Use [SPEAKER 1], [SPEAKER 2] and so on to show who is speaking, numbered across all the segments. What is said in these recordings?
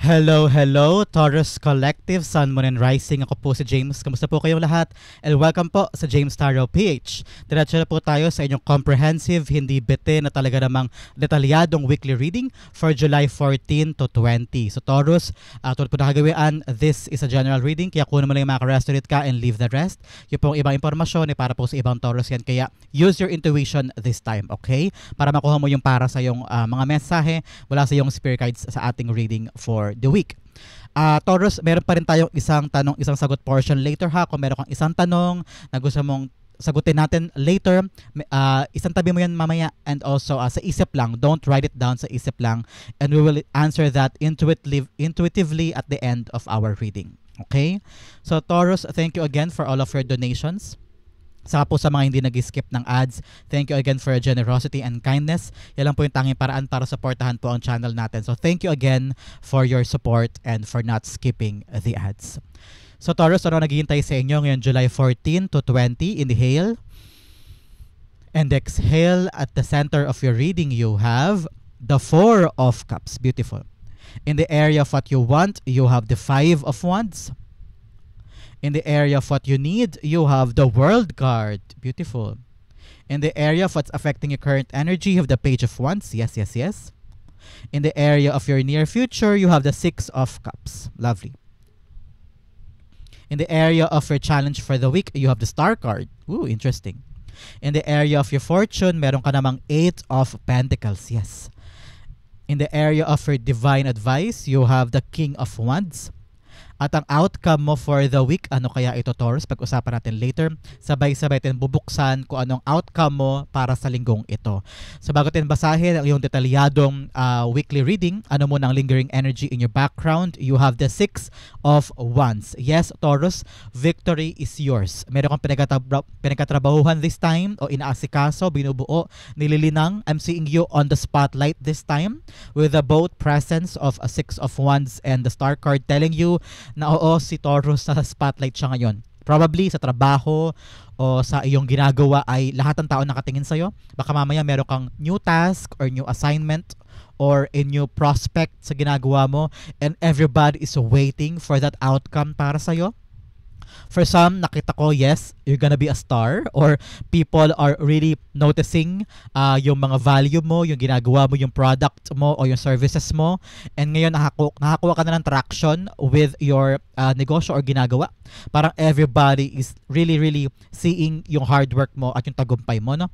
[SPEAKER 1] Hello, hello, Taurus Collective, Sun, Moon, and Rising. Ako po si James. Kamusta po kayong lahat? And welcome po sa James Tarot PH. Diretso na po tayo sa inyong comprehensive, hindi bitin na talaga namang detalyadong weekly reading for July 14 to 20. So Taurus, tulad po nakagawian, this is a general reading. Kaya kunin mo lang yung maka-resonate ka and leave the rest. Yung pong ibang impormasyon ay para po sa ibang Taurus yan. Kaya use your intuition this time, okay? Para makuha mo yung para sa yung mga mensahe mula sa yung spirit guides sa ating reading for the week. Taurus, meron pa rin tayong isang tanong, isang sagot portion later ha. Kung meron kang isang tanong na gusto mong sagutin natin later, isang tabi mo yan mamaya, and also sa isip lang, don't write it down, sa isip lang, and we will answer that intuitively at the end of our reading. Okay? So Taurus, thank you again for all of your donations. Saka po sa mga hindi nag-skip ng ads, thank you again for your generosity and kindness. Yan lang po yung tanging paraan para supportahan po ang channel natin. So thank you again for your support and for not skipping the ads. So Taurus, ano naghihintay sa inyo ngayon July 14 to 20? Inhale and exhale. At the center of your reading, you have the Four of Cups. Beautiful. In the area of what you want, you have the Five of Wands. In the area of what you need, you have the World card. Beautiful. In the area of what's affecting your current energy, you have the Page of Wands. Yes, yes, yes. In the area of your near future, you have the Six of Cups. Lovely. In the area of your challenge for the week, you have the Star card. Ooh, interesting. In the area of your fortune, meron ka namang Eight of Pentacles. Yes. In the area of your divine advice, you have the King of Wands. At ang outcome mo for the week, ano kaya ito Taurus? Pag-usapan natin later. Sabay-sabay natin bubuksan kung anong outcome mo para sa linggong ito. So bago natin basahin ang iyong detalyadong weekly reading, ano mo ng lingering energy in your background, you have the Six of Wands. Yes, Taurus, victory is yours. Meron kang pinagkatrabahuhan this time o inaasikaso, binubuo, nililinang. I'm seeing you on the spotlight this time with the both presence of a Six of Wands and the Star card telling you na oo, si Taurus sa spotlight siya ngayon. Probably sa trabaho o sa iyong ginagawa ay lahat ng tao nakatingin sa'yo. Baka mamaya meron kang new task or new assignment or a new prospect sa ginagawa mo and everybody is waiting for that outcome para sa'yo. For some, nakita ko, yes, you're gonna be a star or people are really noticing yung mga value mo, yung ginagawa mo, yung product mo o yung services mo. And ngayon, nakakuha ka na ng traction with your negosyo or ginagawa. Parang everybody is really, really seeing yung hard work mo at yung tagumpay mo, no?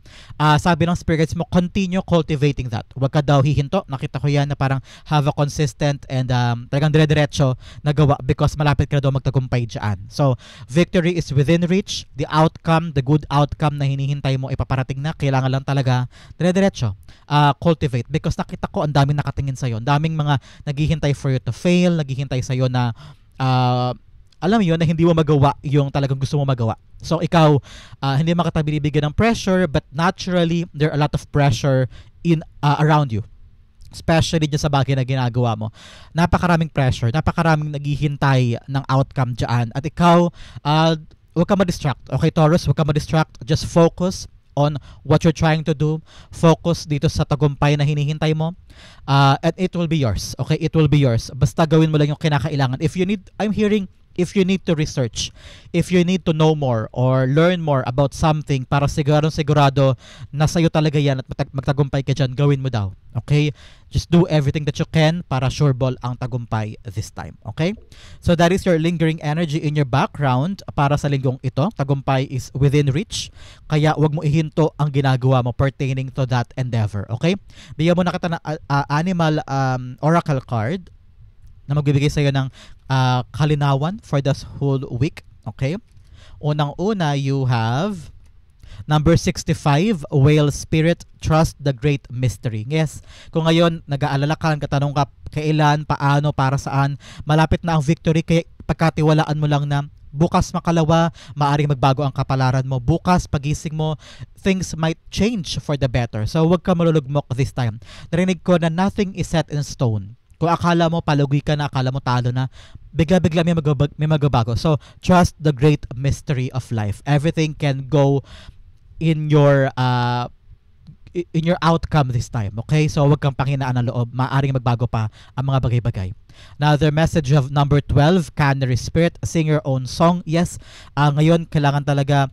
[SPEAKER 1] Sabi ng spirit guides mo, continue cultivating that. Huwag ka daw hihinto. Nakita ko yan na parang have a consistent and talagang dire-diretso na gawa because malapit ka na daw magtagumpay dyan. So, victory is within reach. The outcome, the good outcome na hinihintay mo ipaparating na. Kailangan lang talaga dire-diretso. Cultivate. Because nakita ko, ang daming nakatingin sa'yo. Ang daming mga naghihintay for you to fail, naghihintay sa'yo na alam mo yun, na hindi mo magawa yung talagang gusto mo magawa. So ikaw, hindi mo kita binibigyan ng pressure, but naturally, there are a lot of pressure in around you. Especially dyan sa bagay na ginagawa mo. Napakaraming pressure, napakaraming naghihintay ng outcome dyan. At ikaw, huwag ka ma-distract. Okay, Taurus, huwag ka ma-distract. Just focus on what you're trying to do. Focus dito sa tagumpay na hinihintay mo. And it will be yours. Okay, it will be yours. Basta gawin mo lang yung kinakailangan. If you need, I'm hearing, if you need to research, if you need to know more or learn more about something para sigurado na sa'yo talaga yan at magtagumpay ka dyan, gawin mo daw. Okay? Just do everything that you can para sure ball ang tagumpay this time. Okay? So that is your lingering energy in your background para sa linggong ito. Tagumpay is within reach. Kaya wag mo ihinto ang ginagawa mo pertaining to that endeavor. Okay? Bigyan mo na kita ng animal oracle card na magbibigay sa'yo ng kalinawan for this whole week. Okay? Unang-una, you have number 65, Whale Spirit, Trust the Great Mystery. Yes, kung ngayon nag-aalala ka, katanong ka, kailan, paano, para saan, malapit na ang victory, kaya pagkatiwalaan mo lang na bukas makalawa, maaring magbago ang kapalaran mo. Bukas, pagising mo, things might change for the better. So, huwag ka malulugmok this time. Narinig ko na nothing is set in stone. Kung akala mo palugi ka na, akala mo talo na, bigla-bigla may magbabago. So, trust the great mystery of life. Everything can go in your outcome this time. Okay? So, huwag kang panghinaan ng loob. Maaring magbago pa ang mga bagay-bagay. Another message of number 12, Canary Spirit, sing your own song. Yes, ngayon kailangan talaga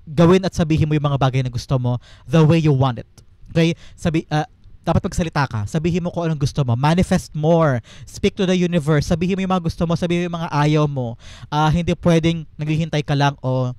[SPEAKER 1] gawin at sabihin mo yung mga bagay na gusto mo the way you want it. Okay? Dapat magsalita ka. Sabihin mo kung anong gusto mo. Manifest more. Speak to the universe. Sabihin mo yung mga gusto mo. Sabihin mo yung mga ayaw mo. Hindi pwedeng naghihintay ka lang o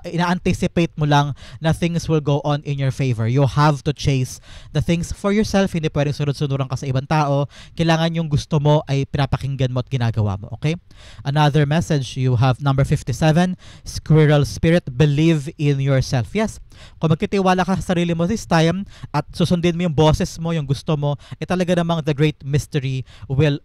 [SPEAKER 1] ina-anticipate mo lang na things will go on in your favor. You have to chase the things for yourself. Hindi pwedeng sunod-sunuran ka sa ibang tao. Kailangan yung gusto mo ay pinapakinggan mo at ginagawa mo. Okay? Another message, you have number 57, Squirrel Spirit, believe in yourself. Yes, kung magtitiwala ka sa sarili mo this time at susundin mo yung boses mo, yung gusto mo, talaga namang the great mystery will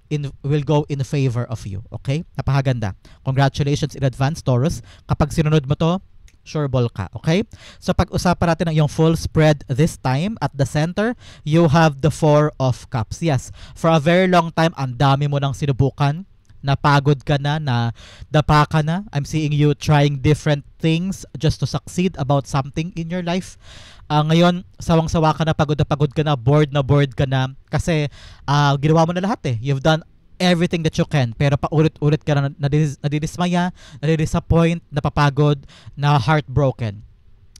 [SPEAKER 1] go in favor of you. Okay? Napakaganda. Congratulations in advance, Taurus. Kapag sinunod mo to, sure ball ka. Okay? So pag-usapan natin ang yung full spread this time. At the center, you have the 4 of Cups. Yes, for a very long time, ang dami mo nang sinubukan. Napagod ka na, dapa ka na. I'm seeing you trying different things just to succeed about something in your life. Ngayon, sawang-sawa ka na pagod ka na, bored ka na. Kasi ginawa mo na lahat eh. You've done everything that you can, pero paulit-ulit ka na nadidismaya, nadidisappoint, napapagod, na heartbroken.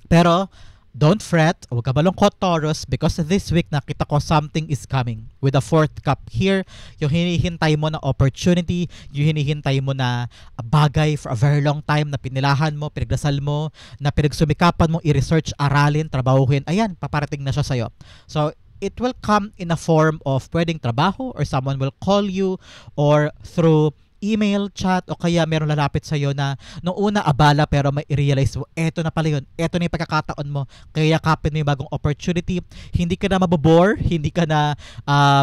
[SPEAKER 1] Pero don't fret, huwag ka malungkot, Taurus, because this week nakita ko something is coming. With the 4th cup here, yung hinihintay mo na opportunity, yung hinihintay mo na bagay for a very long time na pinilahan mo, pinagdasal mo, na pinagsumikapan mo, i-research, aralin, trabahuhin, ayan, paparating na siya sa'yo. So, it will come in a form of pwedeng trabaho, or someone will call you, or through email, chat, o kaya meron lalapit sa'yo na nung una abala pero may i-realize mo, eto na pala yun, eto na yung pagkakataon mo, kaya yakapin mo yung bagong opportunity, hindi ka na mabobore, hindi ka na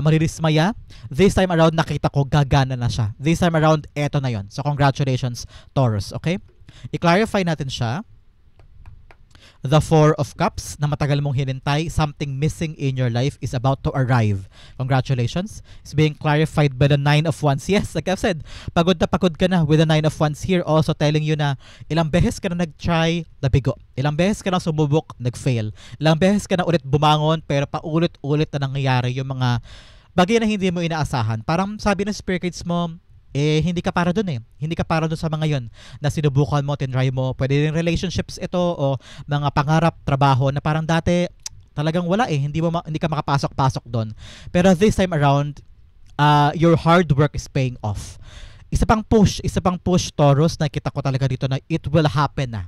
[SPEAKER 1] marirismaya. This time around, nakita ko, gagana na siya. This time around, eto na yun. So congratulations, Taurus, okay? I-clarify natin siya. The 4 of Cups na matagal mong hinintay, something missing in your life is about to arrive. Congratulations. It's being clarified by the 9 of Wands. Yes, like I've said, pagod ka na with the 9 of Wands here, also telling you na ilang beses ka na nag-try, nabigo. Ilang beses ka na sumubok, nag-fail. Ilang beses ka na ulit bumangon, pero paulit-ulit na nangyayari yung mga bagay na hindi mo inaasahan. Parang sabi ng spirit guides mo, hindi ka para dun eh. Hindi ka para dun sa mga yon na sinubukan mo, tinry mo. Pwede rin relationships ito o mga pangarap, trabaho na parang dati talagang wala eh. Hindi ka makapasok-pasok doon. Pero this time around, your hard work is paying off. Isa pang push, Taurus, nakita ko talaga dito na it will happen na.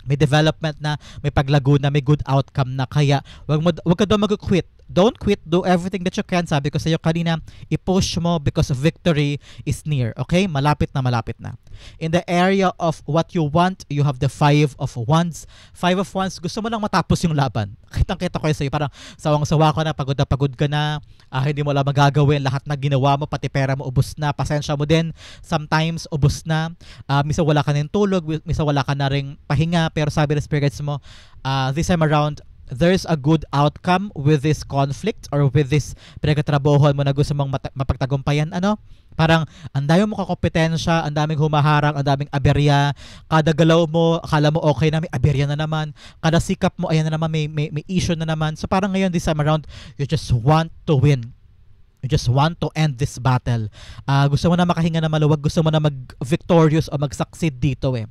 [SPEAKER 1] May development na, may paglago na, may good outcome na. Kaya wag ka daw mag-quit. Don't quit. Do everything that you can. Sabi ko sa iyo kanina, i-push mo because victory is near. Okay? Malapit na. In the area of what you want, you have the 5 of Wands. 5 of Wands, gusto mo lang matapos yung laban. Kitang-kita ko sa iyo, parang sawang-sawa ka na, pagod ka na, hindi mo lang magagawin, lahat na ginawa mo, pati pera mo ubos na, pasensya mo din, sometimes ubos na, misa wala ka na tulog, misa wala ka na ring pahinga, pero sabi ng spirits mo, this time around, there's a good outcome with this conflict or with this pinagtatrabahoan mo na gusto mong mapagtagumpayan. Parang ang dami mo kakompetensya, ang daming humaharang, ang daming aberya. Kada galaw mo, akala mo okay na, may aberya na naman. Kada sikap mo, ayan na naman, may issue na naman. So parang ngayon, this time around, you just want to win. You just want to end this battle. Gusto mo na makahinga na maluwag, gusto mo na mag-victorious o mag-succeed dito eh.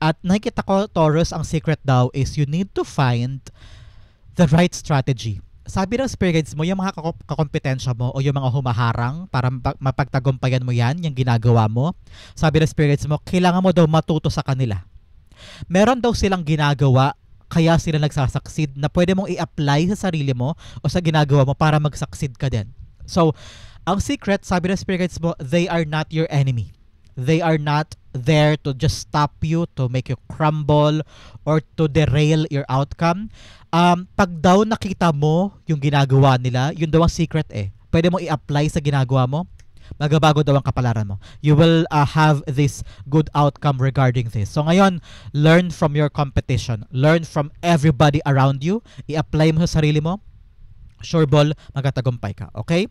[SPEAKER 1] At nakikita ko, Taurus, ang secret daw is you need to find the right strategy. Sabi ng spirit guides mo, yung mga kakompetensya mo o yung mga humaharang para mapagtagumpayan mo yan, yung ginagawa mo. Sabi ng spirit guides mo, kailangan mo daw matuto sa kanila. Meron daw silang ginagawa, kaya sila nagsasucceed na pwede mong i-apply sa sarili mo o sa ginagawa mo para mag-succeed ka din. So, ang secret, sabi ng spirit guides mo, they are not your enemy. They are not there to just stop you, to make you crumble, or to derail your outcome. Pag daw nakita mo yung ginagawa nila, yun daw ang secret eh. Pwede mo i-apply sa ginagawa mo, magabago daw ang kapalaran mo. You will have this good outcome regarding this. So ngayon, learn from your competition. Learn from everybody around you. I-apply mo sa sarili mo. Sure ball, magtatagumpay ka. Okay?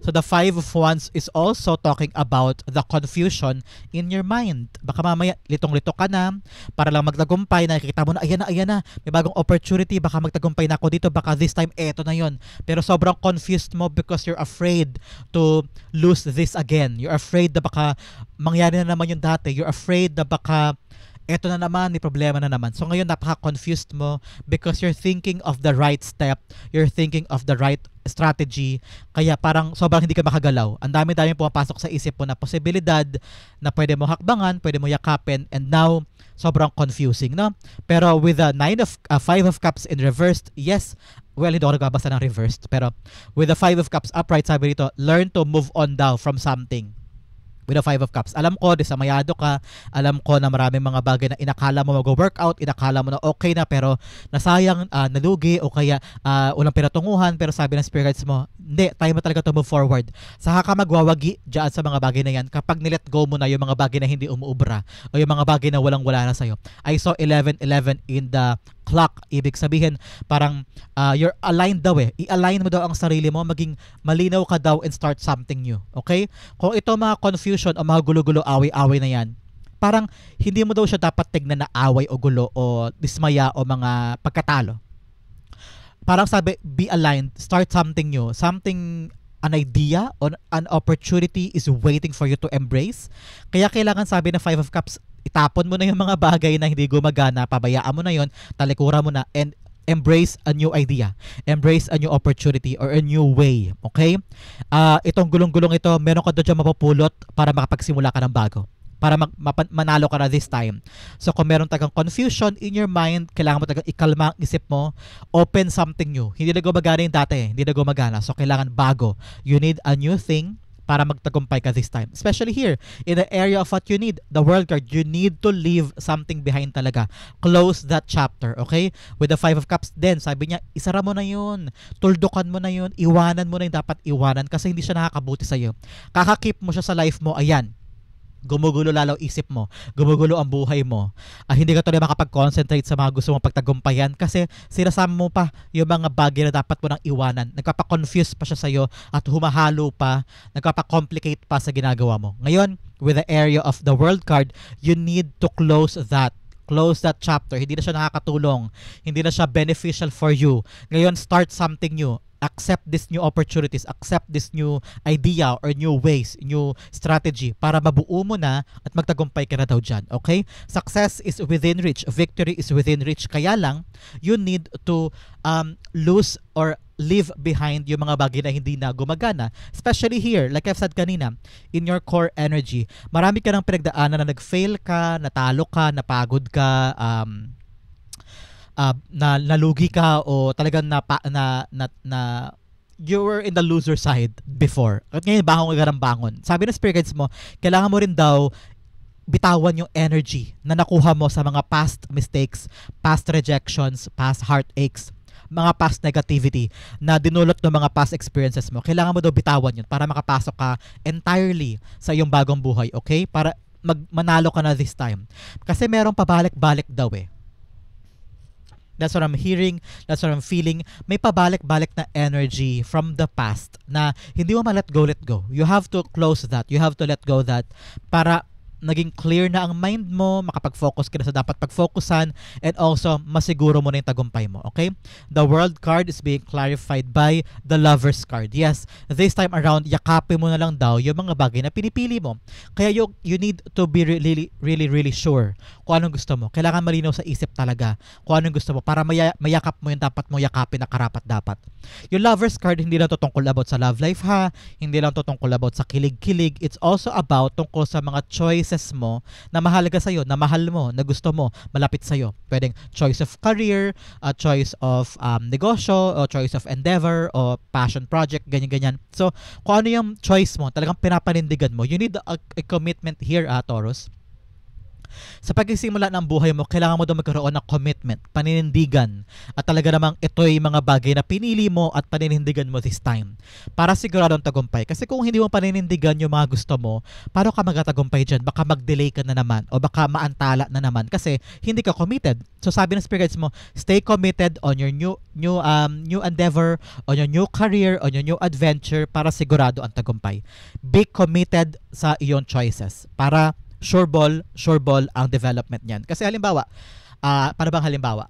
[SPEAKER 1] So the Five of Wands is also talking about the confusion in your mind. Baka mamaya litong-lito ka na para lang magtagumpay, nakikita mo na ayan na, may bagong opportunity, baka magtagumpay na ako dito, baka this time eto na yon. Pero sobrang confused mo because you're afraid to lose this again. You're afraid na baka mangyari na naman yung dati. You're afraid na baka eto na naman, may problema na naman. So ngayon napaka-confused mo because you're thinking of the right step, you're thinking of the right strategy, kaya parang sobrang hindi ka makagalaw. Ang dami-dami pumapasok sa isip mo na posibilidad na pwede mo hakbangan, pwede mo yakapin, and now sobrang confusing, no? Pero with the Five of Cups in reversed, yes, well, hindi ako nagbabasa ng reversed, pero with the Five of Cups upright, sabi dito, learn to move on daw from something. With the Five of Cups, alam ko, disamayado ka, alam ko na maraming mga bagay na inakala mo mag-workout, inakala mo na okay na, pero nasayang, nalugi, o kaya walang pinatunguhan, pero sabi ng spirit guides mo, hindi, time mo talaga to move forward. Saka ka magwawagi dyan sa mga bagay na yan kapag nilet go mo na yung mga bagay na hindi umuubra, o yung mga bagay na walang-wala na sa'yo. I saw 11:11 in the clock. Ibig sabihin, parang you're aligned daw I-align mo daw ang sarili mo, maging malinaw ka daw and start something new. Okay? Kung ito mga confusion o mga gulo-gulo, away-away na yan, parang hindi mo daw siya dapat tignan na away o gulo o dismaya o mga pagkatalo. Parang sabi, be aligned, start something new, something, an idea or an opportunity is waiting for you to embrace. Kaya kailangan, sabi ng Five of Cups, itapon mo na yung mga bagay na hindi gumagana, pabayaan mo na yon, talikuran mo na, and embrace a new idea, embrace a new opportunity or a new way. Okay? Itong gulong-gulong ito, meron ka doon dyan mapupulot para makapagsimula ka ng bago, para manalo ka na this time. So kung meron tagang confusion in your mind, kailangan mo tagang ikalma ang isip mo, open something new. Hindi na gumagana yung dati, hindi na gumagana. So kailangan bago. You need a new thing para magtagumpay ka this time. Especially here, in the area of what you need, the World card, you need to leave something behind talaga. Close that chapter, okay? With the Five of Cups din, sabi niya, isara mo na yun, tuldukan mo na yun, iwanan mo na yung dapat iwanan kasi hindi siya nakakabuti sa'yo. Kakakip mo siya sa life mo, ayan, gumugulo lalo isip mo, gumugulo ang buhay mo. Hindi ka tuloy makapag-concentrate sa mga gusto mong pagtagumpayan kasi sinasama mo pa yung mga bagay na dapat mo nang iwanan. Nagpapa-confuse pa siya sa'yo at humahalo pa, nagpapa-complicate pa sa ginagawa mo. Ngayon, with the area of the World card, you need to close that. Close that chapter. Hindi na siya nakakatulong. Hindi na siya beneficial for you. Ngayon, start something new. Accept these new opportunities, accept this new idea or new ways, new strategy para mabuo mo na at magtagumpay ka na daw dyan. Okay? Success is within reach. Victory is within reach. Kaya lang, you need to lose or leave behind yung mga bagay na hindi na gumagana. Especially here, like I've said kanina, in your core energy, marami ka ng pinagdaanan na nag-fail ka, natalo ka, napagod ka, na nalugi ka o talagang na you were in the loser side before. At ngayon bangon ka ng bangon. Sabi ng spirit guides mo, kailangan mo rin daw bitawan yung energy na nakuha mo sa mga past mistakes, past rejections, past heartaches, mga past negativity na dinulot ng mga past experiences mo. Kailangan mo daw bitawan yun para makapasok ka entirely sa iyong bagong buhay, okay? Para manalo ka na this time. Kasi merong pabalik-balik daw That's what I'm hearing, that's what I'm feeling. May pabalik-balik na energy from the past na hindi mo ma-let go. You have to close that. You have to let go that para naging clear na ang mind mo, makapag-focus ka na sa dapat pag-focusan, and also masiguro mo na yung tagumpay mo, okay? The World card is being clarified by the Lovers card. Yes, this time around, yakapin mo na lang daw yung mga bagay na pinipili mo. Kaya you need to be really sure kung anong gusto mo. Kailangan malinaw sa isip talaga kung anong gusto mo para mayakap mo yung dapat mo yakapin na karapat-dapat. Yung Lovers card, hindi lang to tungkol about sa love life ha, hindi lang to tungkol about sa kilig-kilig. It's also about tungkol sa mga choices mo na mahalaga sa'yo, na mahal mo, na gusto mo, malapit sa'yo. Pwedeng choice of career, choice of negosyo, o choice of endeavor, o passion project, ganyan-ganyan. So, kung ano yung choice mo, talagang pinapanindigan mo, you need a commitment here, Taurus. Sa pagsisimula ng buhay mo, kailangan mo daw magkaroon ng commitment, paninindigan. At talaga namang ito'y mga bagay na pinili mo at paninindigan mo this time. Para siguradong tagumpay. Kasi kung hindi mo paninindigan yung mga gusto mo, paano ka magtatagumpay dyan? Baka mag-delay ka na naman o baka maantala na naman kasi hindi ka committed. So sabi ng spirit guides mo, stay committed on your new endeavor, on your new career, on your new adventure para sigurado ang tagumpay. Be committed sa iyong choices para sure ball ang development niyan. Kasi halimbawa, paano bang halimbawa?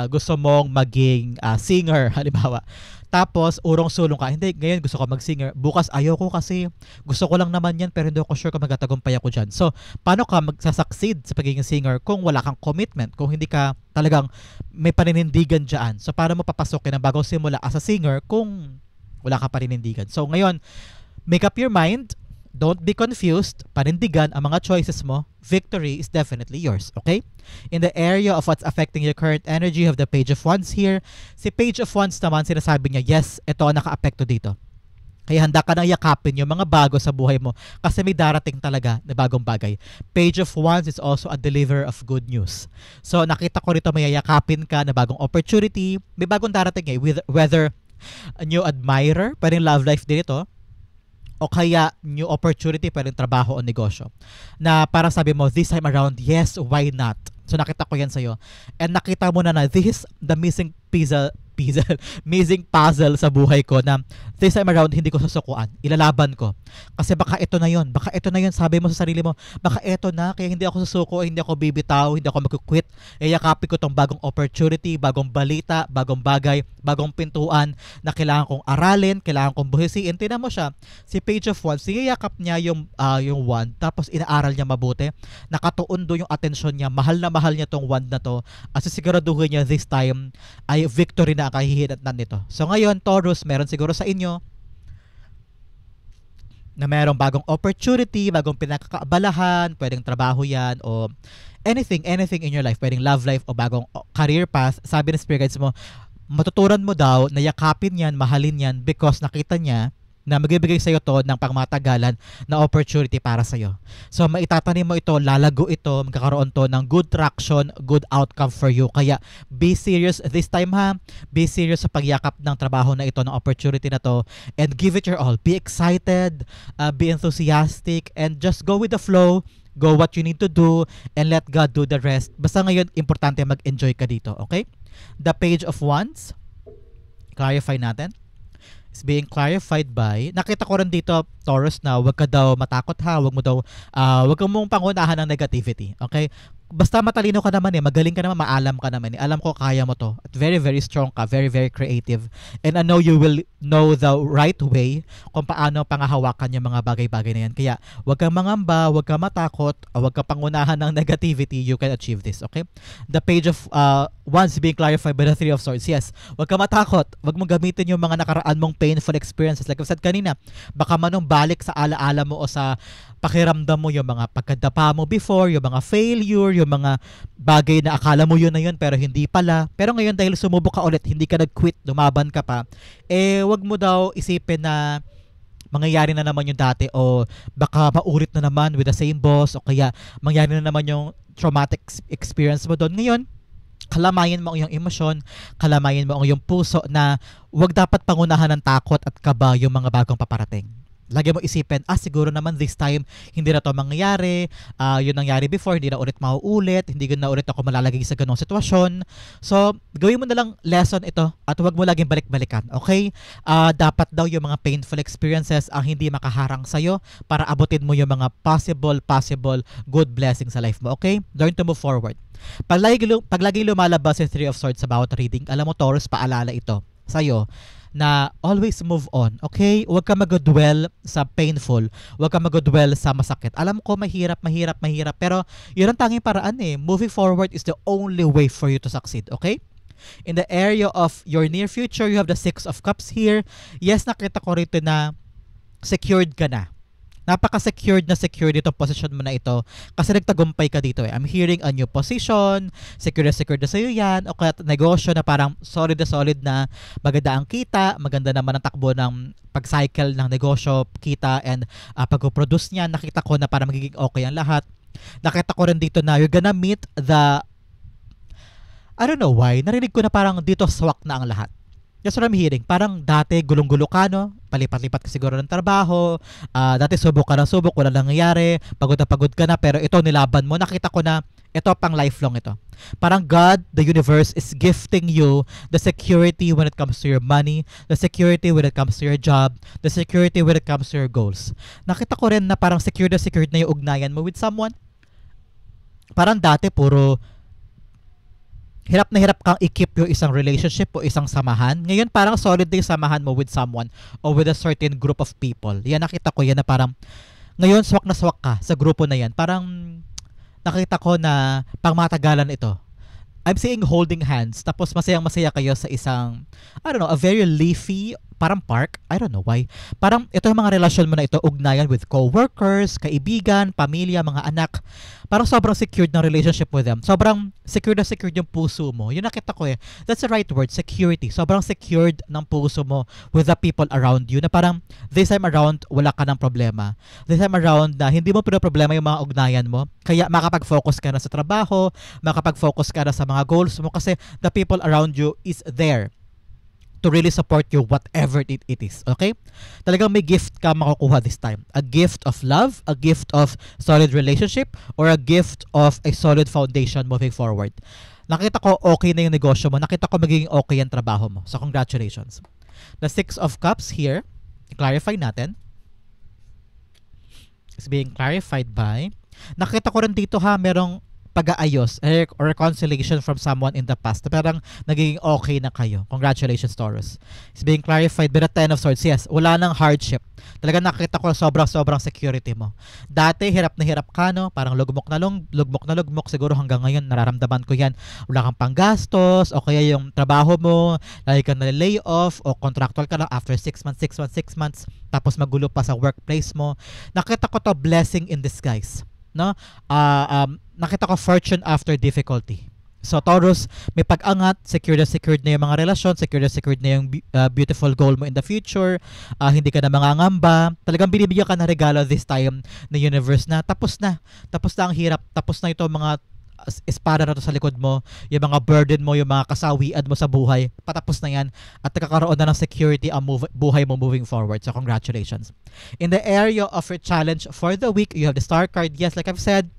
[SPEAKER 1] Gusto mong maging singer, halimbawa. Tapos, urong-sulong ka. Hindi, ngayon gusto ko mag-singer. Bukas ayoko kasi gusto ko lang naman yan pero hindi ako sure kung magtatagumpay ako dyan. So, paano ka magsasucceed sa pagiging singer kung wala kang commitment? Kung hindi ka talagang may paninindigan dyan. So, paano mo papasokin ang bagong simula as a singer kung wala kang paninindigan? So, ngayon, make up your mind. Don't be confused. Panindigan ang mga choices mo. Victory is definitely yours. Okay? In the area of what's affecting your current energy, you have the Page of Wands here. Si Page of Wands naman, sinasabi niya, yes, ito ang naka-apekto dito. Kaya handa ka nang yakapin yung mga bago sa buhay mo kasi may darating talaga na bagong bagay. Page of Wands is also a deliverer of good news. So nakita ko rito may yakapin ka na bagong opportunity. May bagong darating whether a new admirer, pwedeng love life din ito, o kaya new opportunity, pwedeng trabaho o negosyo. Na para sabi mo, this time around, yes, why not? So nakita ko yan sa'yo. And nakita mo na this is the missing missing puzzle sa buhay ko na this time around hindi ko susukuan. Ilalaban ko. Kasi baka ito na yon. Baka ito na yon. Sabi mo sa sarili mo, baka ito na. Kaya hindi ako susuko, hindi ako bibitaw, hindi ako mag-quit. Iyakapin ko tong bagong opportunity, bagong balita, bagong bagay, bagong pintuan na kailangan kong aralin, kailangan kong buhisiin. Tingnan mo siya. Si Page of Wands, siniyakap niya yung wand, tapos inaaral niya mabuti. Nakatuon doon yung atensyon niya. Mahal niya tong wand na to. At sisiguraduhin niya this time ay victory na ang kahihinatnan nito. So ngayon, Taurus, meron siguro sa inyo na merong bagong opportunity, bagong pinakakaabalahan, pwedeng trabaho yan o anything in your life, pwedeng love life o bagong career path. Sabi ng spirit guides mo, matuturan mo daw na yakapin yan, mahalin yan because nakita niya na magbibigay sa'yo to ng pangmatagalan na opportunity para sa'yo. So, maitatanim mo ito, lalago ito, magkakaroon to ng good traction, good outcome for you. Kaya, be serious this time ha. Be serious sa pagyakap ng trabaho na ito, ng opportunity na to, and give it your all. Be excited, be enthusiastic, and just go with the flow. Go what you need to do, and let God do the rest. Basta ngayon, importante mag-enjoy ka dito, okay? The Page of Wands, clarify natin, is being clarified by, nakita ko rin dito, Taurus, na wag ka daw matakot ha, wag mong pangunahan ng negativity, okay? Basta matalino ka naman magaling ka naman, maalam ka naman alam ko kaya mo to, at very very strong ka, very very creative, and I know you will know the right way kung paano pangahawakan yung mga bagay-bagay na yan. Kaya wag kang mangamba, wag kang matakot, wag kang pangunahan ng negativity, you can achieve this, okay? The Page of Wands being clarified by the Three of Swords, yes, wag kang matakot, wag mong gamitin yung mga nakaraan mong painful experiences, like I said kanina, baka manong balik sa alaala mo o sa pakiramdam mo yung mga pagkadapa mo before, yung mga failure, yung mga bagay na akala mo yun na yun pero hindi pala. Pero ngayon dahil sumubok ka ulit, hindi ka nag-quit, lumaban ka pa, wag mo daw isipin na mangyayari na naman yung dati o baka maulit na naman with the same boss o kaya mangyayari na naman yung traumatic experience mo doon. Ngayon, kalamayin mo ang iyong emosyon, kalamayin mo ang iyong puso na wag dapat pangunahan ng takot at kaba yung mga bagong paparating. Lagi mo isipin, siguro naman this time hindi na to mangyayari, yun nangyari before, hindi na ulit mauulit, hindi na ulit ako malalagay sa ganong sitwasyon. So, gawin mo na lang lesson ito at huwag mo laging balik-balikan, okay? Dapat daw yung mga painful experiences ang hindi makaharang sa'yo para abutin mo yung mga possible good blessings sa life mo, okay? Learn to move forward. Pag laging lumalabas yung Three of Swords sa bawat reading, alam mo Taurus, paalala ito sa'yo na always move on, okay? Huwag ka mag-dwell sa painful. Huwag ka mag-dwell sa masakit. Alam ko, mahirap, pero yun ang tanging paraan Moving forward is the only way for you to succeed, okay? In the area of your near future, you have the Six of Cups here. Yes, nakita ko rito na secured ka na. Napaka-secured itong position mo na ito kasi nagtagumpay ka dito I'm hearing a new position, secured na sa'yo yan, o kaya negosyo na parang solid na maganda ang kita, maganda naman ang takbo ng pag-cycle ng negosyo, kita, and pag-produce niya, nakita ko na parang magiging okay ang lahat. Nakita ko rin dito na you're gonna meet the, I don't know why, narinig ko na parang dito swak na ang lahat. That's what I'm hearing. Parang dati gulong-gulo ka, no? Palipat-lipat ka siguro ng trabaho. Dati subok ka ng subok, wala nangyayari. Pagod na pagod ka na, pero ito nilaban mo. Nakita ko na ito pang lifelong ito. Parang God, the universe is gifting you the security when it comes to your money, the security when it comes to your job, the security when it comes to your goals. Nakita ko rin na parang secured na yung ugnayan mo with someone. Parang dati puro hirap na hirap kang i-keep yung isang relationship o isang samahan. Ngayon parang solid na yung samahan mo with someone or with a certain group of people. Yan, nakita ko yan na parang ngayon swak na swak ka sa grupo na yan. Parang nakita ko na pangmatagalan ito. I'm seeing holding hands, tapos masayang masaya kayo sa isang, I don't know, a very leafy, parang park. I don't know why. Parang ito yung mga relasyon mo na ito, ugnayan with co-workers, kaibigan, pamilya, mga anak. Parang sobrang secured ng relationship with them. Sobrang secured na secured yung puso mo. Yun nakita ko eh. That's the right word, security. Sobrang secured ng puso mo with the people around you na parang this time around, wala ka ng problema. This time around na hindi mo problema yung mga ugnayan mo. Kaya makapag-focus ka na sa trabaho, makapag-focus ka na sa mga goals mo kasi the people around you is there to really support you whatever it is. Okay? Talagang may gift ka makukuha this time. A gift of love, a gift of solid relationship, or a gift of a solid foundation moving forward. Nakita ko okay na yung negosyo mo. Nakita ko magiging okay yung trabaho mo. So congratulations. The Six of Cups here, clarify natin, is being clarified by, nakita ko rin dito ha, merong pag-aayos or reconciliation from someone in the past. Parang nagiging okay na kayo. Congratulations, Taurus. It's being clarified by the Ten of Swords. Yes, wala nang hardship. Talaga nakita ko sobrang security mo. Dati, hirap na hirap ka, no? Parang lugmok na lugmok. Siguro hanggang ngayon, nararamdaman ko yan. Wala kang panggastos, o kaya yung trabaho mo, lagi kang na-lay off, o contractual ka lang after 6 months, tapos magulo pa sa workplace mo. Nakita ko to blessing in disguise. No? Nakita ko fortune after difficulty. So Taurus, may pag-angat, secured na yung mga relasyon, secured na yung beautiful goal mo in the future. Hindi ka na mangangamba. Talagang binibigyan ka ng regalo this time na universe na tapos na ang hirap, tapos na ito mga espada na to sa likod mo, yung mga burden mo, yung mga kasawian mo sa buhay, patapos na yan at nagkakaroon na ng security ang buhay mo moving forward. So congratulations. In the area of your challenge for the week, you have the Star card. Yes, like I've said,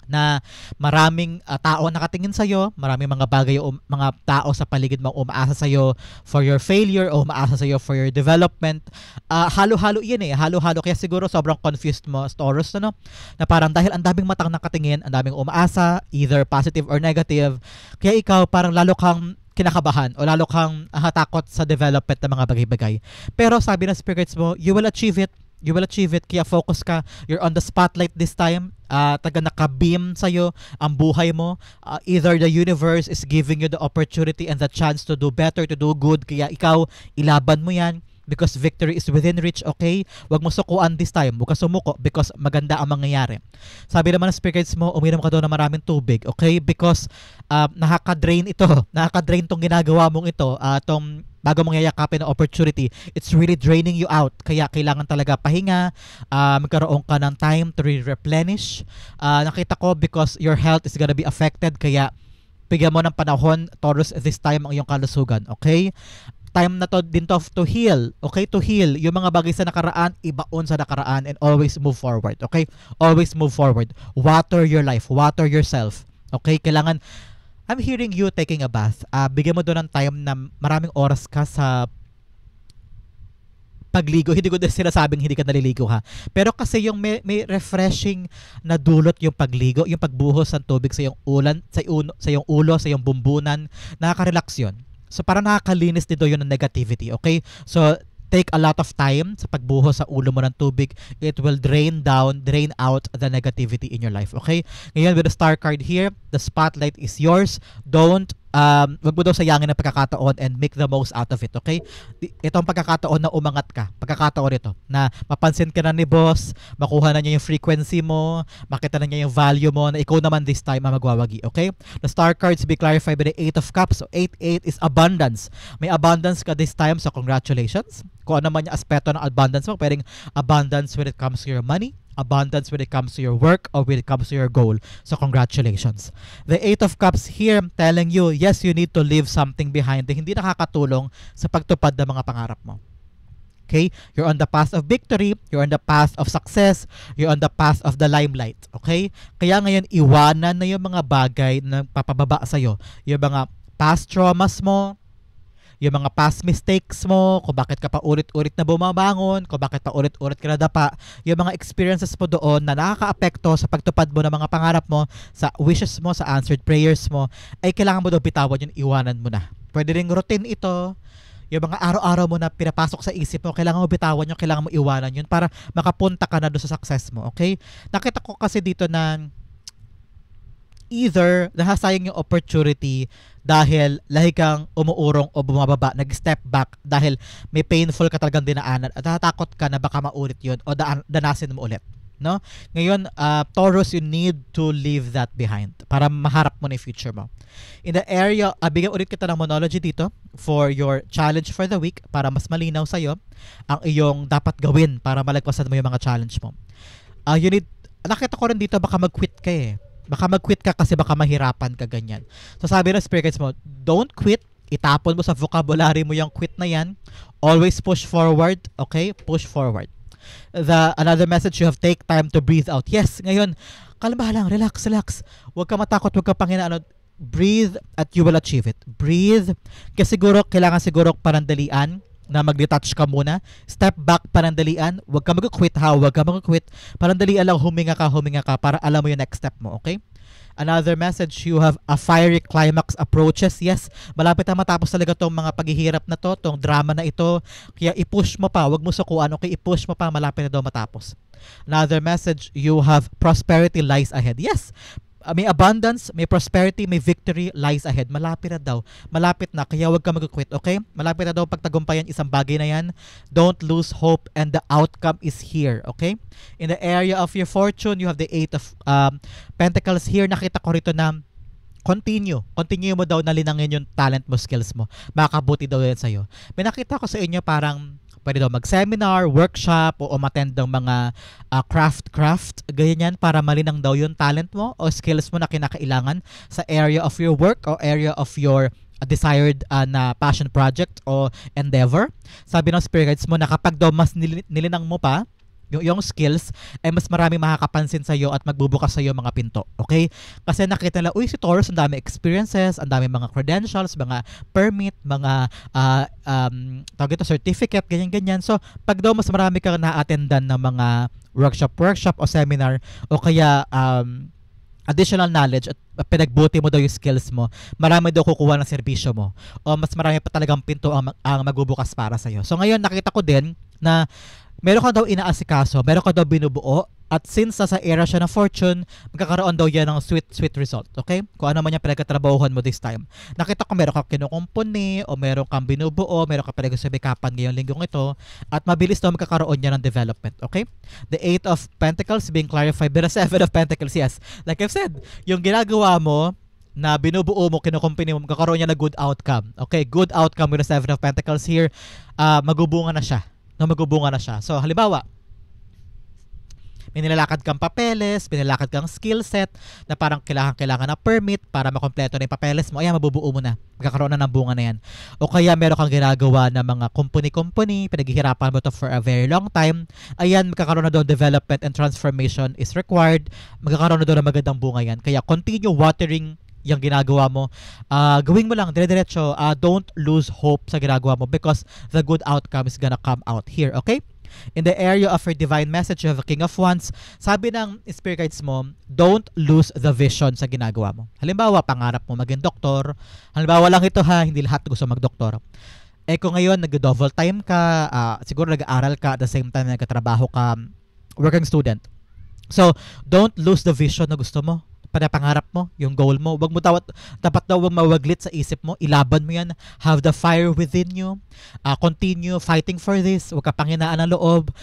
[SPEAKER 1] na maraming tao nakatingin sa'yo, maraming mga bagay o mga tao sa paligid mo umaasa sa'yo for your failure o umaasa sa'yo for your development. Halo-halo yan eh, halo-halo. Kaya siguro sobrang confused mo, Taurus, no? Na parang dahil ang daming matang nakatingin, ang daming umaasa, either positive or negative, kaya ikaw parang lalo kang kinakabahan o lalo kang takot sa development ng mga bagay-bagay. Pero sabi ng spirits mo, you will achieve it. Kaya focus ka. You're on the spotlight this time. Taga naka-beam sa'yo ang buhay mo. Either the universe is giving you the opportunity and the chance to do better, to do good. Kaya ikaw, ilaban mo yan because victory is within reach, okay? Huwag mo sukuan this time. Huwag ka sumuko because maganda ang mangyayari. Sabi naman ng spirits mo, uminom ka daw ng maraming tubig, okay? Because nakaka-drain ito. Nakaka-drain tong ginagawa mong ito. Tong bago mong yayakapin ng opportunity, it's really draining you out. Kaya kailangan talaga pahinga, magkaroon ka ng time to replenish. Nakita ko because your health is gonna be affected, kaya bigyan mo ng panahon, Taurus, this time ang iyong kalusugan, okay? Time na to din to heal, okay? To heal. Yung mga bagay sa nakaraan, ibaon sa nakaraan and always move forward, okay? Always move forward. Water your life, water yourself, okay? Kailangan, I'm hearing you taking a bath. Bigyan mo doon ng time na maraming oras ka sa pagligo. Hindi ko din sinasabing hindi ka naliligo ha. Pero kasi yung may refreshing na dulot yung pagligo, yung pagbuhos ng tubig sa iyong ulo, sa iyong bumbunan, nakaka-relax yun. So parang nakakalinis dito yun ng negativity, okay? So take a lot of time sa pagbuhos sa ulo mo ng tubig. It will drain out the negativity in your life, okay? Ngayon with the Star card here, the spotlight is yours. Wag mo daw sayangin ang pagkakataon and make the most out of it, okay? Itong pagkakataon na umangat ka, pagkakataon ito, na mapansin ka na ni boss, makuha na niya yung frequency mo, makita na niya yung value mo, na ikaw naman this time ang magwawagi, okay? The Star cards be clarified by the 8 of Cups. So 8 is abundance. May abundance ka this time, so congratulations. Kung ano man yung aspeto ng abundance mo, pwedeng abundance when it comes to your money, abundance when it comes to your work or when it comes to your goal. So congratulations. The Eight of Cups here telling you, yes, you need to leave something behind na hindi nakakatulong sa pagtupad ng mga pangarap mo. Okay? You're on the path of victory, you're on the path of success, you're on the path of the limelight. Okay? Kaya ngayon, iwanan na yung mga bagay na papababa sa'yo. Yung mga past traumas mo, yung mga past mistakes mo, kung bakit ka pa ulit-ulit na bumabangon, kung bakit pa ulit-ulit ka nadapa, yung mga experiences mo doon na nakaka-apekto sa pagtupad mo ng mga pangarap mo, sa wishes mo, sa answered prayers mo, ay kailangan mo daw bitawan yun, iwanan mo na. Pwede ring routine ito, yung mga araw-araw mo na pinapasok sa isip mo, kailangan mo bitawan yun, kailangan mo iwanan yun para makapunta ka na doon sa success mo, okay? Nakita ko kasi dito na either nahasayang yung opportunity dahil lahi kang umuurong o bumababa, nag-step back dahil may painful ka talagang dinaanan at natatakot ka na baka maulit yun o danasin mo ulit. No? Ngayon, Taurus, you need to leave that behind para maharap mo na yung future mo. In the area, bigyan ulit kita ng monology dito for your challenge for the week para mas malinaw sa'yo ang iyong dapat gawin para malagpasan mo yung mga challenge mo. Nakita ko rin dito baka mag-quit ka eh. Baka mag-quit ka kasi baka mahirapan ka ganyan. So sabi ng spirit guides mo, don't quit. Itapon mo sa vocabulary mo yung quit na yan. Always push forward, okay? Push forward. Another message, you have take time to breathe out. Yes, ngayon, kalma lang, relax. Huwag ka matakot, huwag ka panghinaan. Breathe at you will achieve it. Breathe. Kasi kailangan siguro panandalian na mag-detach ka muna. Step back, panandalian. Huwag ka mag-quit ha, huwag ka mag-quit. Panandalian lang, huminga ka para alam mo yung next step mo, okay? Another message, you have a fiery climax approaches. Yes, malapit na matapos talaga tong mga paghihirap na to, tong drama na ito. Kaya i-push mo pa, wag mo sukuan, okay? I-push mo pa, malapit na daw matapos. Another message, you have prosperity lies ahead. Yes, may abundance, may prosperity, may victory lies ahead. Malapit na daw. Malapit na, kaya wag ka mag-quit, okay? Malapit na daw pagtagumpayan isang bagay na yan. Don't lose hope and the outcome is here, okay? In the area of your fortune, you have the Eight of Pentacles here. Nakita ko rito na continue mo daw na linangin yung talent mo, skills mo. Makakabuti daw yan sa'yo. May nakita ko sa inyo parang pwede daw mag-seminar, workshop, o umattend ng mga craft, ganyan para malinang daw yung talent mo o skills mo na kinakailangan sa area of your work o area of your desired na passion project o endeavor. Sabi ng spirit guides mo na kapag daw mas nilinang mo pa yung skills, ay mas marami makakapansin sa iyo at magbubukas sa iyo mga pinto. Okay? Kasi nakita nila, uy, si Taurus, ang dami experiences, ang dami mga credentials, mga permit, mga tawag ito, certificate, ganyan-ganyan. So, pag daw mas marami kang na-attendan ng mga workshop o seminar o kaya additional knowledge at pinagbuti mo daw yung skills mo, marami daw kukuha ng serbisyo mo o mas marami pa talagang pinto ang magbubukas para sa iyo. So, ngayon nakita ko din na meron ka daw inaasikaso, meron ka daw binubuo, at since sa era siya ng fortune, magkakaroon daw yan ng sweet result, okay? Kung ano man yung pinagkatrabahuhan mo this time. Nakita ko meron kang kinukumpuni, o meron kang binubuo, meron kang pinagkasabikapan ngayong linggong ito, at mabilis daw magkakaroon yan ng development, okay? The Eight of Pentacles being clarified by the Seven of Pentacles, yes. Like I've said, yung ginagawa mo, na binubuo mo, kinukumpuni mo, magkakaroon yan ng good outcome. Okay, good outcome with the Seven of Pentacles here, magubunga na siya. So, halimbawa, may nilalakad kang papeles, may nilalakad kang skill set na parang kailangan na permit para makompleto na yung papeles mo. Ayan, mabubuo mo na. Magkakaroon na ng bunga na yan. O kaya meron kang ginagawa na mga company, pinaghihirapan mo to for a very long time. Ayan, magkakaroon na doon development and transformation is required. Magkakaroon na doon ng magandang bunga yan. Kaya continue watering yung ginagawa mo. Gawin mo lang, dire-diretso. Don't lose hope sa ginagawa mo because the good outcome is gonna come out here, okay? In the area of your divine message, you have a King of Wands. Sabi ng spirit guides mo, don't lose the vision sa ginagawa mo. Halimbawa, pangarap mo maging doktor. Halimbawa lang ito ha, hindi lahat gusto magdoktor. Kung ngayon, nag-double time ka, siguro nag-aaral ka at the same time nagkatrabaho ka, working student. So, don't lose the vision na gusto mo. pangarap mo, yung goal mo. Dapat daw wag mawaglit sa isip mo. Ilaban mo yan. Have the fire within you. Continue fighting for this. Huwag ka panghinaan ng loob.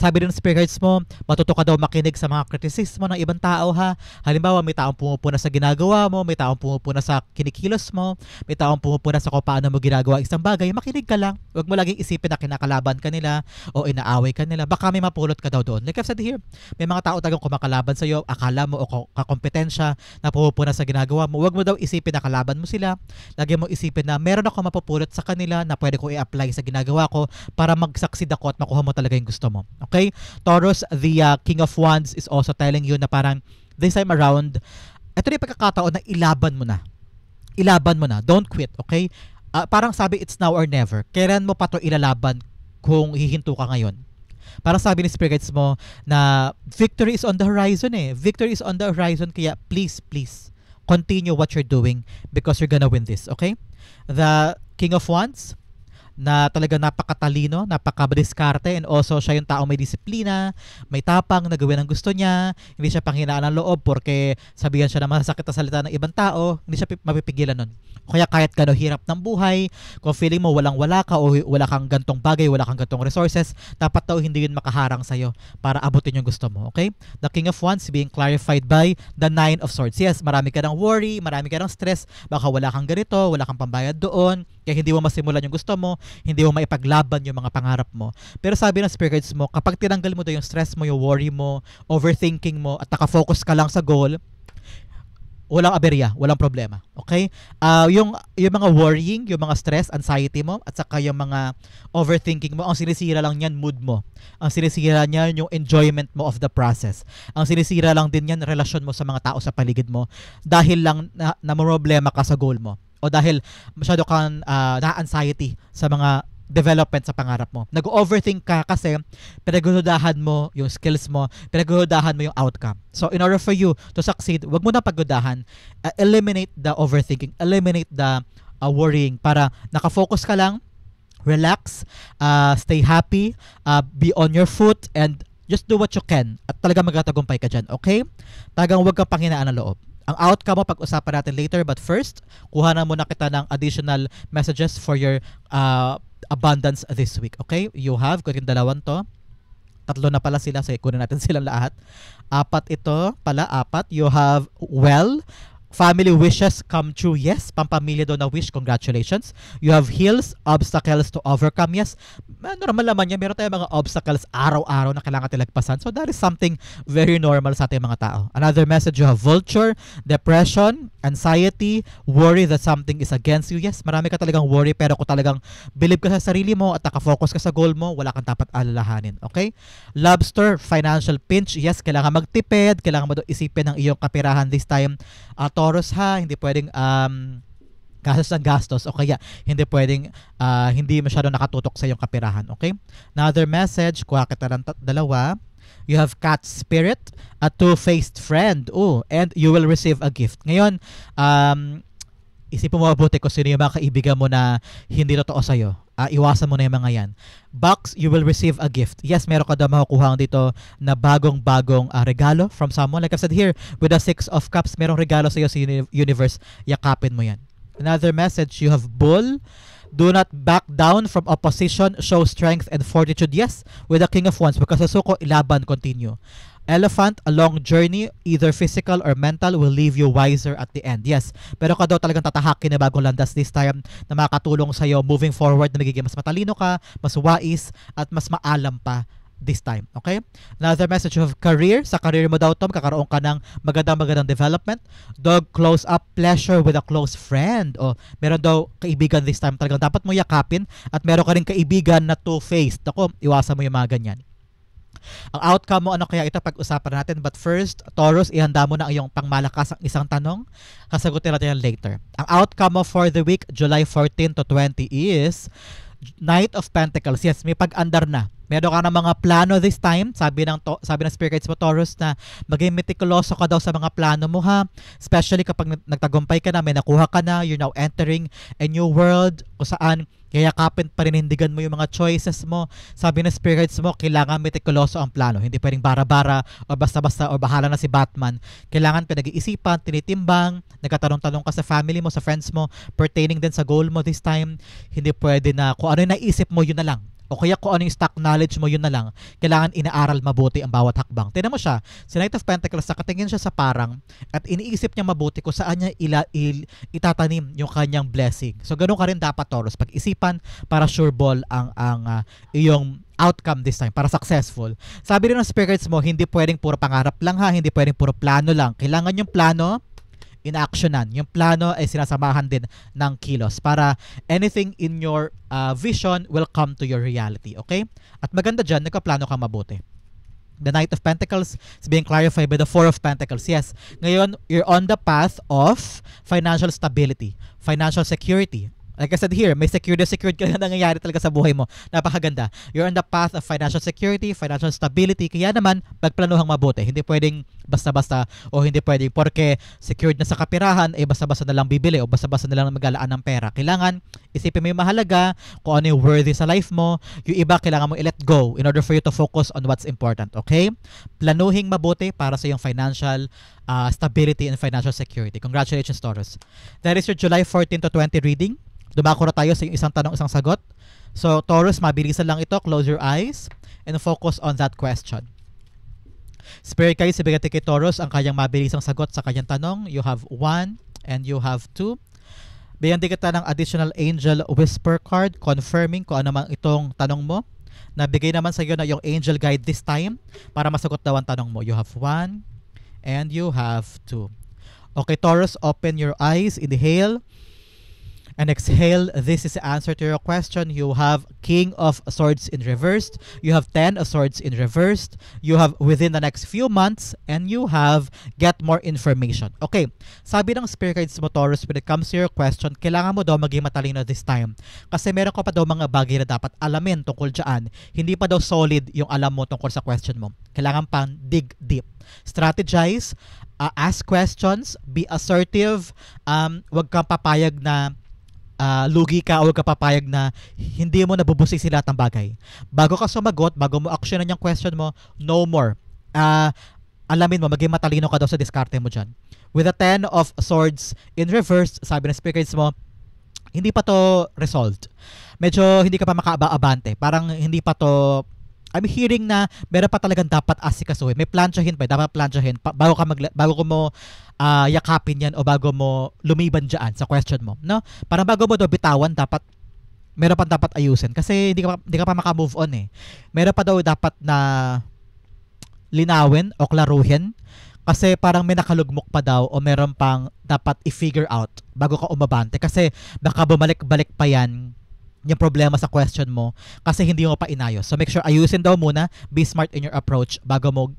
[SPEAKER 1] Sabi rin ng spirit guides mo, matuto ka daw makinig sa mga kritisismo ng ibang tao, ha. Halimbawa, may taong pumupuna sa ginagawa mo, may taong pumupuna sa kinikilos mo, may taong pumupuna sa kung paano mo ginagawa isang bagay. Makinig ka lang. Huwag mo laging isipin na kinakalaban ka nila o inaaway ka nila. Baka may mapulot ka daw doon. Like I've said here, may mga tao tagang kumakalaban sa iyo, akala mo o kakompetensya na pumupuna sa ginagawa mo. Huwag mo daw isipin na kalaban mo sila. Lagi mo isipin na meron ako mapupulot sa kanila na pwede ko i-apply sa ginagawa ko para mag-succeed ako at makuha mo talaga yung gusto mo. Okay? Taurus, the King of Wands is also telling you na parang this time around, ito na yung pagkakataon na ilaban mo na. Ilaban mo na. Don't quit, okay? Parang sabi, it's now or never. Kailan mo pa ito ilalaban kung hihinto ka ngayon? Parang sabi ni Spirit Guides mo na victory is on the horizon eh. Victory is on the horizon, kaya please, continue what you're doing because you're gonna win this, okay? The King of Wands, na talaga napakatalino, napakadiskarte, and also siya yung taong may disiplina, may tapang na gawin ang gusto niya, hindi siya panghinaan ng loob porque sabihan siya na masasakit na salita ng ibang tao, hindi siya mapipigilan nun. Kaya kahit gano'ng hirap ng buhay, kung feeling mo walang-wala ka o wala kang gantong bagay, wala kang gantong resources, dapat daw hindi yun makaharang sa'yo para abutin yung gusto mo, okay? The King of Wands being clarified by the Nine of Swords. Yes, marami ka ng worry, marami ka ng stress, baka wala kang ganito, wala kang pambayad doon, kaya hindi mo masimulan yung gusto mo, hindi mo maipaglaban yung mga pangarap mo. Pero sabi ng spirit guides mo, kapag tinanggal mo daw yung stress mo, yung worry mo, overthinking mo, at nakafocus ka lang sa goal, walang aberya, walang problema. Okay? Yung mga worrying, yung mga stress, anxiety mo, at saka yung mga overthinking mo, ang sinisira lang yan, mood mo. Ang sinisira niyan yung enjoyment mo of the process. Ang sinisira lang din yan, relasyon mo sa mga tao sa paligid mo. Dahil lang na problema ka sa goal mo. O dahil masyado kang na-anxiety sa mga development sa pangarap mo. Nag-overthink ka kasi pinaghuhudahan mo yung skills mo, pinaghuhudahan mo yung outcome. So in order for you to succeed, wag mo na paghudahan. Eliminate the overthinking, eliminate the worrying para nakafocus ka lang, relax, stay happy, be on your foot, and just do what you can. At talaga magtatagumpay ka dyan, okay? Talagang wag kang panghinaan ng loob. Ang outcome mo pag-usapan natin later, but first, kuha na muna kita ng additional messages for your abundance this week. Okay? You have, kung yung dalawang to, tatlo na pala sila, so kunin natin silang lahat. Apat ito pala, apat. You have family wishes come true. Yes, pampamilya daw na wish. Congratulations. You have hills, obstacles to overcome. Yes, normal naman yan. Meron tayong mga obstacles araw-araw na kailangan tilagpasan. So that is something very normal sa ating mga tao. Another message, you have vulture, depression, anxiety, worry that something is against you. Yes, marami ka talagang worry, pero kung talagang believe ka sa sarili mo at nakafocus ka sa goal mo, wala kang dapat alalahanin. Okay? Lobster, financial pinch. Yes, kailangan magtipid, kailangan mo isipin ang iyong kapirahan this time. Taurus, ha, hindi pwedeng gastos ng gastos, o kaya hindi pwedeng hindi masyado nakatutok sa iyong kapirahan. Okay? Another message, kuha kita ng dalawa. You have cat spirit, a two-faced friend. Oh, and you will receive a gift. Ngayon, isipin mo mabuti kung sino yung mga kaibigan mo na hindi totoo sa'yo. Iwasan mo na yung mga yan. Box, you will receive a gift. Yes, meron ka daw makukuha dito na bagong-bagong regalo from someone. Like I said here, with the 6 of Cups, merong regalo sa'yo sa universe. Yakapin mo yan. Another message, you have bull. Do not back down from opposition. Show strength and fortitude. Yes, with the King of Wands. Because sa suko, ilaban, continue. Elephant, a long journey, either physical or mental, will leave you wiser at the end. Yes, pero ka daw talagang tatahakin na bagong landas this time na makakatulong sa'yo moving forward, na magiging mas matalino ka, mas wais, at mas maalam pa this time. Okay? Another message of career. Sa career mo daw, Tom, kakaroon ka ng magandang development. Dog, close up, pleasure with a close friend. O, meron daw kaibigan this time. Talagang dapat mo yakapin. At meron ka rin kaibigan na two-faced. Ako, iwasan mo yung mga ganyan. Ang outcome mo, ano kaya ito, pag-usapan natin. But first, Taurus, ihanda mo na ang iyong pangmalakas ang isang tanong. Kasagutin natin yan later. Ang outcome mo for the week, July 14 to 20 is Knight of Pentacles. Yes, may pag-andar na. Meron ka ng mga plano this time. Sabi ng spirit guides mo, Taurus, na maging meticuloso ka daw sa mga plano mo, ha. Especially kapag nagtagumpay ka na, may nakuha ka na, you're now entering a new world kung saan Yayakapin, paninindigan mo yung mga choices mo. Sabi ng spirits mo, kailangan meticuloso ang plano. Hindi pwedeng bara-bara o basta-basta o bahala na si Batman. Kailangan pinag-iisipan, tinitimbang, nagkatanong-tanong ka sa family mo, sa friends mo, pertaining din sa goal mo this time. Hindi pwede na kung ano yung naisip mo, yun na lang. O kaya kung ano yung stock knowledge mo, yun na lang. Kailangan inaaral mabuti ang bawat hakbang. Tignan mo siya, si Knight of Pentacles, nakatingin siya sa parang at iniisip niya mabuti kung saan niya itatanim yung kanyang blessing. So, ganun ka rin dapat, Taurus. Pag-isipan para sure ball ang iyong outcome this time, para successful. Sabi rin ng spirits mo, hindi pwedeng puro pangarap lang ha, hindi pwedeng puro plano lang. Kailangan yung plano, in-actionan. Yung plano ay sinasamahan din ng kilos para anything in your vision will come to your reality. Okay? At maganda dyan, nagkaplano ka mabuti. The Knight of Pentacles is being clarified by the Four of Pentacles. Yes, ngayon, you're on the path of financial stability, financial security. Like I said here, may secured ka na nangyayari talaga sa buhay mo. Napakaganda. You're on the path of financial security, financial stability. Kaya naman, pagplanuhang mabuti. Hindi pwedeng basta-basta o hindi pwedeng porque secured na sa kapirahan, eh basta-basta na lang bibili o basta-basta na lang mag-alaan ng pera. Kailangan, isipin mo yung mahalaga, kung ano yung worthy sa life mo. Yung iba, kailangan mo i-let go in order for you to focus on what's important. Okay? Planuhing mabuti para sa yung financial stability and financial security. Congratulations, Taurus. That is your July 14 to 20 reading. Dumako na tayo sa isang tanong, isang sagot. So, Taurus, mabilisan lang ito. Close your eyes and focus on that question. Spirit guides, ibigati kay Taurus ang kanyang mabilisang sagot sa kanyang tanong. You have 1 and you have 2. Bigyan din kita ng additional angel whisper card confirming kung ano man itong tanong mo. Nabigay naman sa iyo na yung angel guide this time para masagot daw ang tanong mo. You have 1 and you have 2. Okay, Taurus, open your eyes. Inhale. And exhale. This is the answer to your question. You have King of Swords in reversed. You have 10 of Swords in reversed. You have within the next few months. And you have get more information. Okay. Sabi ng spirit guides mo, Taurus, when it comes to your question, kailangan mo daw maging matalino this time. Kasi meron ka pa daw mga bagay na dapat alamin tungkol dyan. Hindi pa daw solid yung alam mo tungkol sa question mo. Kailangan pang dig deep. Strategize. Ask questions. Be assertive. Huwag kang papayag na lugi ka o huwag ka papayag na hindi mo nabubusisi lahat ng bagay. Bago ka sumagot, bago mo actionan yung question mo, no more. Alamin mo, maging matalino ka daw sa diskarte mo dyan. With the 10 of Swords in reverse, sabi ng spirits mo, hindi pa to resolved. Medyo hindi ka pa makaaba-abante. Parang hindi pa to, I'm hearing na meron pa talagang dapat asikasuhin. May planchahin pa, dapat planchahin bago ko mo yakapin yan o bago mo lumiban dyan sa question mo, no? Parang bago mo daw bitawan, dapat meron pa dapat ayusin kasi hindi ka pa maka-move on eh. Meron pa daw dapat na linawin o klaruhin kasi parang may nakalugmok pa daw o meron pang dapat i-figure out bago ka umabante kasi baka bumalik-balik pa yan yung problema sa question mo kasi hindi mo pa inayos. So make sure ayusin daw muna, be smart in your approach bago mo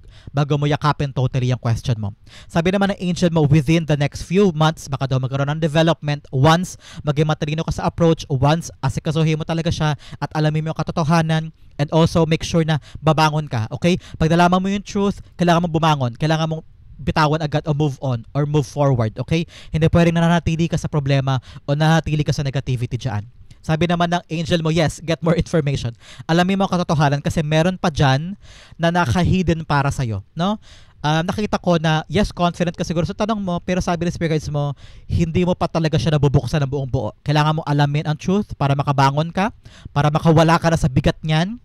[SPEAKER 1] yakapin totally yung question mo. Sabi naman ng angel mo, within the next few months, baka daw magkaroon ng development once maging matalino ka sa approach, once asikasuhin mo talaga siya at alamin mo yung katotohanan, and also make sure na babangon ka, okay? Pag nalaman mo yung truth, kailangan mong bumangon, kailangan mong bitawan agad o move on or move forward, okay? Hindi pwedeng nananatili ka sa problema o nananatili ka sa negativity dyan. Sabi naman ng angel mo, yes, get more information. Alamin mo ang katotohanan kasi meron pa dyan na naka-hidden para sa'yo, no? Nakita ko na, yes, confident ka siguro sa tanong mo, pero sabi ng spirits mo, hindi mo pa talaga siya nabubuksan ng buong buo. Kailangan mo alamin ang truth para makabangon ka, para makawala ka na sa bigat niyan.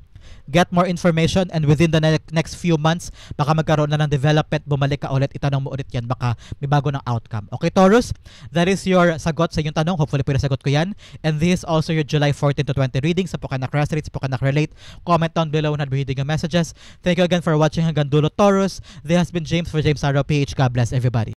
[SPEAKER 1] Get more information and within the next few months, baka magkaroon na ng development, bumalik ka ulit, itanong mo ulit yan, baka may bago ng outcome. Okay, Taurus? That is your sagot sa inyong tanong. Hopefully, pwede sagot ko yan. And this is also your July 14 to 20 reading. Sa po ka nak-resonate, sa po ka nak-relate, comment down below and I'll be reading your messages. Thank you again for watching hanggang dulo, Taurus. This has been James for James Taro PH. God bless everybody.